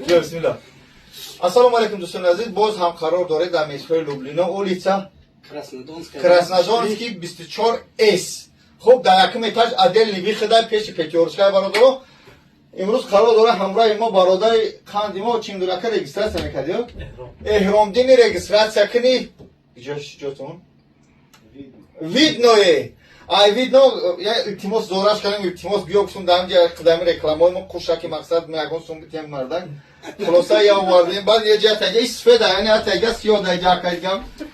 Bismillah. Assalomu alaykum do'stlar aziz. Boz ham qaror dore در میزهای لوبلینا улица Краснодонский 24S. خب در یکم اتاج عدل نبی خدای پیش پتیورسکای برادرو امروز قرار داره همراه ما برادر خاندی ما چیم دورکه رجیستراسیون میکردیم احرام دینی رجیستراسیون کنی جاش جاتون ویدنوه ای ویدنو یا التماس زوراش کنیم التماس بیوکسون دارم جای قدمی رکلامای ما کوشکی مقصد میگن سومتیم مردن خلاصه یا واردیم بعد یه جای تاجی سفید یعنی تاجی سیاه دای جا کردیم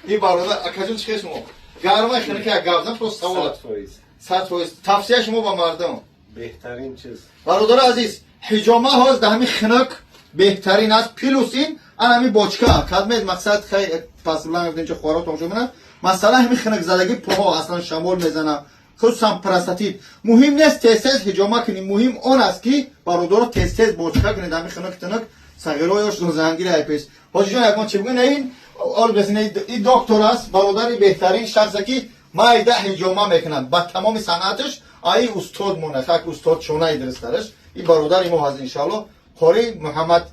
این برادر اکاجون چیکش مو گرمای خیلی که گازم پروست سوال 100% تفسیر شما با مردم بهترین چیز برادر عزیز حجامه هاست ده همین خنک بهترین است پلوس این همین باچکا کدمت مقصد خیلی فاصله اینجا خوارا توجه منه مثلا همین خنک زدگی پاها اصلا شمال میزنه خصوصا پراستاتیت مهم نیست تست حجامه کنی مهم اون است که برادر تست باچکا کنید همین خنک تنک صغیرایش روزانگیری ایپس حاجی جان یکم چی بگین این آل بزنه این دکتر است برادر بهترین شخصی که ما ایده حجامه میکنن با تمام صنعتش ای استاد مونه خاک استاد چونه درستش این برادر ما هست انشالله قاری محمد.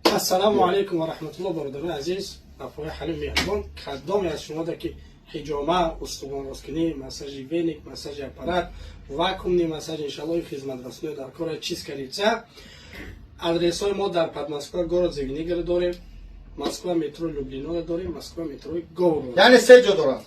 السلام علیکم و رحمت الله برادران عزیز افوای حلیم مهربان کدام از شما ده که حجامه استوان راسکنی مساج وینیک مساج اپارات واکومنی مساج انشالله خدمت رسانی در کار چیز کردید آدرس های ما در پدماسکو گورод زیگنیگر داریم مسکو مترو لوبلینا داریم مسکو مترو گورод یعنی سه جا دارم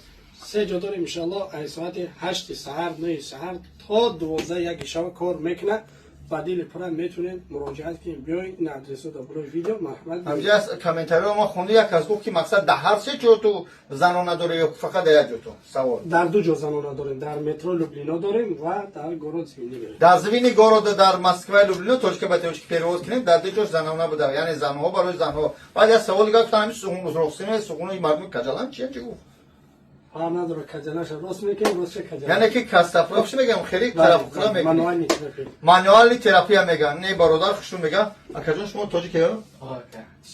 سه جا داریم انشالله از ساعت 8 سحر 9 سحر تا 12 یک شب کار میکنه بدیل پرا میتونید مراجعه کنید بیاین این آدرس رو در ویدیو محمد همینجا از کامنتاری ما خونده یک از گفت که مقصد در هر سه جا تو زنان نداره یا فقط در یک جا تو سوال در دو جا زنان داریم در مترو لوبلینا داریم و در گورод زمینی در زمین گورод در مسکو لوبلینا توش که باتوش پیروز کنیم در دو جا زنان بوده یعنی زنها برای زنها بعد از سوال گفتم همین سوغون رخصینه سوغون مردم کجلان چیه گفت هم نداره کجلاش راست میکنیم راست کجلا یعنی که کاستافروش میگم خیلی تراپی میگم مانوال تراپی مانوال تراپی میگن نه برادر خوشون میگه اکاجون شما توجی که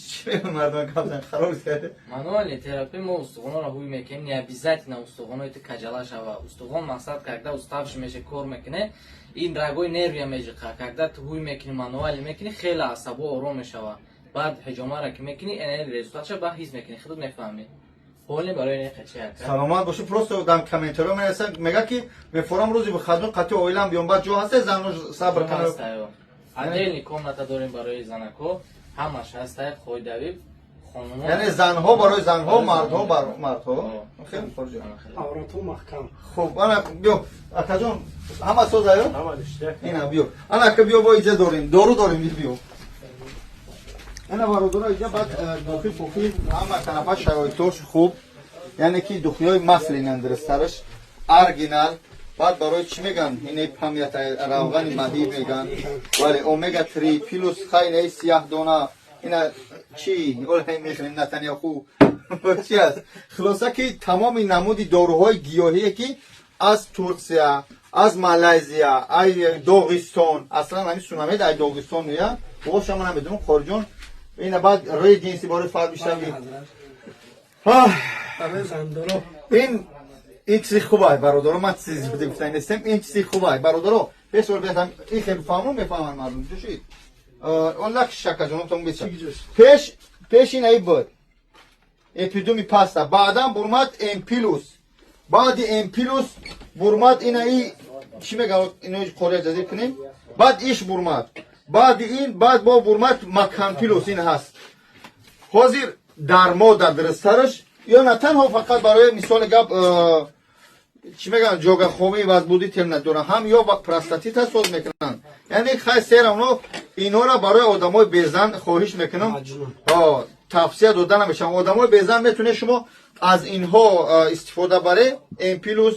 چی میگن مردم کردن خراب کرده مانوال تراپی ما استخوان را هوی میکنیم نه بیزات نه استخوانای تو کجلاش و استخوان مقصد کرده استافش میشه کار میکنه این رگای نروی میشه کرده تو هوی میکنی مانوال میکنی خیلی عصبو آروم میشه بعد حجامه را که میکنی این رزولتش با حس میکنی خودت میفهمی حالی برای این خچه سلامت باشه پروستو دم کامنتاری میرسن میگه که میفورم روزی به خدمت قطع اویلم بیام بعد جو هست زنو صبر کنه عدل کامنت داریم برای زنکو همش هست خودوی خانم یعنی زنها برای زنها مردها برای مردها خیلی فرجه عورتو محکم خوب انا بیو اکاجون همه سوز آیو اینا بیو انا که بیو با ایجا داریم دارو داریم بیو انا برادرها اینجا بعد دوخی پوخی همه طرفا شرایطش خوب یعنی که دوخیای مثل درسترش ارگینال بعد برای چی میگن اینه پامیت روغن ماهی میگن ولی اومگا 3 پلوس خیلی سیاه دانه اینا چی اول میخریم نتانیاهو چی است خلاصه که تمام نمودی داروهای گیاهی که از ترکیه از مالزیا از داغستان اصلا همین سونامی در داغستان میاد باشه من نمیدونم خارجون این بعد روی جنسی برای فرد بیشتر این چیزی خوبه برادرو من چیزی بوده گفتن نیستم این چیزی خوبه برادرو بسیار بهتر این خیلی فهمون میفهمن مردم جوشید اون شکا جانم تون بیچه پیش این ای بود اپیدومی پاستا بعدا برمت امپیلوس بعد امپیلوس برمت این ای چی میگه اینو قوله جزیر کنیم بعد ایش برمت بعد این بعد با برمت مکان پیلوس این هست حاضر درما در درسترش یا نه تنها فقط برای مثال گپ چی میگن جوگا خومی و از بودی تل نداره هم یا با پراستاتیت هست سوز میکنن یعنی خیلی سیر اونو اینا را برای آدمای بیزن خواهش میکنم تفسیر دادن نمیشم آدمای بیزن میتونه شما از اینها استفاده بره امپیلوس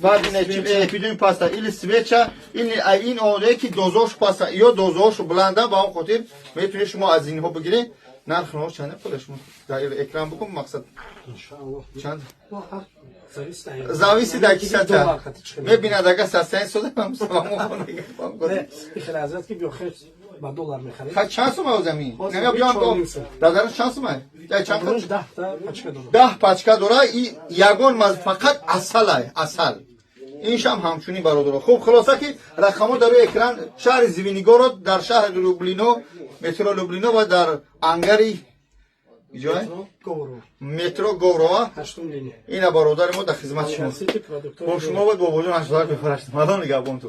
بعد این اپیدومی پاستا این سویچا این آده که دوزاش پاستا یا دوزاش بلنده با اون خاطر میتونه شما از اینها بگیرید نرخ نو چنده خودش در اکرام بکن مقصد انشاءالله چند زاویسی در کیسه تا میبیند اگه سستین سوده هم سلامو کنه خیلی ازت که بیا خیلی با دلار میخرید خیلی چند سومه او زمین نمیا بیان در درش چند سومه در چند درش 10 پاچکا داره 10 پاچکا داره یگون فقط اصل اینش هم همچونی برادر. خب خلاصه که رقم‌ها در روی اکران شهر زیوینگورود در شهر لوبلینو مترو لوبلینو و در انگاری جای مترو گورو هشتم لینیه اینا برادر ما در خدمت شما. سیتی پروداکتور خب شما باید با وجود 80 بفرستید. مدام نگهبان تو باش.